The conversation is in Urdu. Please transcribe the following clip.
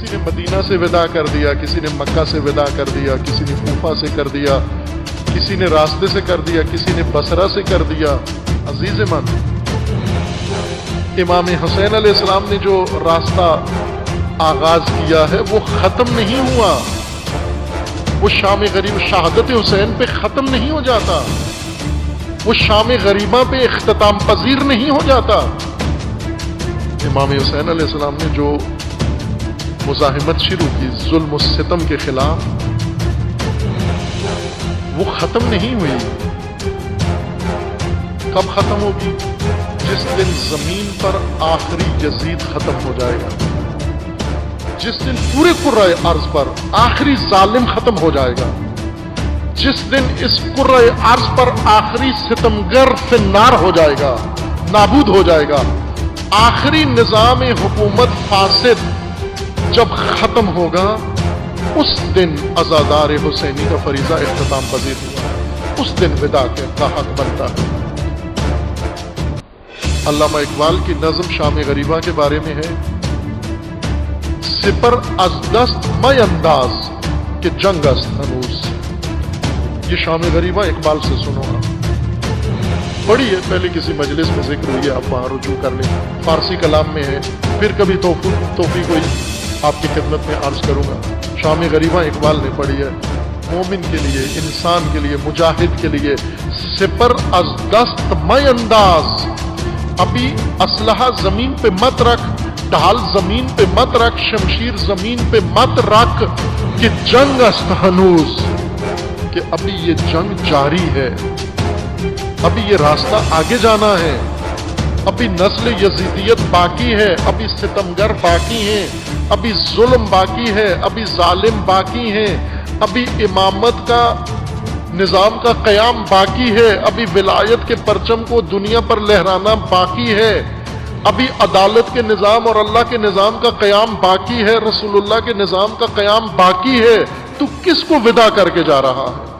کسی نے مدینہ سے ودا کر دیا، کسی نے مکہ سے ودا کر دیا، کسی نے کوفہ سے کر دیا، کسی نے راستے سے کر دیا، کسی نے بصرہ سے کر دیا۔ عزیز من، امام حسین علیہ السلام نے جو راستہ آغاز کیا ہے وہ ختم نہیں ہوا، وہ شام غریب شہادت حسین پہ ختم نہیں ہو جاتا، وہ شام غریبہ پہ اختتام پذیر نہیں ہو جاتا۔ امام حسین علیہ السلام نے جو مزاحمت شروع کی ظلم و ستم کے خلاف، وہ ختم نہیں ہوئی۔ کب ختم ہوگی؟ جس دن زمین پر آخری یزید ختم ہو جائے گا، جس دن پورے کرۂ ارض پر آخری ظالم ختم ہو جائے گا، جس دن اس کرۂ ارض پر آخری ستمگر فنار ہو جائے گا، نابود ہو جائے گا، آخری نظام حکومت فاسد جب ختم ہوگا، اس دن عزادار حسینی کا فریضہ اختتام پذیر ہوگا، اس دن ودا کا حق بنتا ہے۔ علامہ اقبال کی نظم شام غریبہ کے بارے میں ہے، سپر از دست مئی انداز کہ جنگ است ہنوز۔ یہ شام غریبہ اقبال سے سنو آپ، بڑی ہے، پہلے کسی مجلس میں ذکر ہوئی ہے، آپ وہاں رجوع کر لیں، فارسی کلام میں ہے، پھر کبھی توفیق ہوئی آپ کی خدمت میں عرض کروں گا۔ شام غریبہ اقبال نے پڑھی ہے، مومن کے لیے، انسان کے لیے، مجاہد کے لیے، سپر از دست مئی انداز، ابھی اسلحہ زمین پہ مت رکھ، ڈھال زمین پہ مت رکھ، شمشیر زمین پہ مت رکھ کہ جنگ است ہنوز، کہ ابھی یہ جنگ جاری ہے، ابھی یہ راستہ آگے جانا ہے، ابھی نسل یزیدیت باقی ہے، ابھی ستمگر باقی ہیں، ابھی ظلم باقی ہے، ابھی ظالم باقی ہیں، ابھی امامت کا نظام کا قیام باقی ہے، ابھی ولایت کے پرچم کو دنیا پر لہرانا باقی ہے، ابھی عدالت کے نظام اور اللہ کے نظام کا قیام باقی ہے، رسول اللہ کے نظام کا قیام باقی ہے۔ تو کس کو ودا کر کے جا رہا ہے؟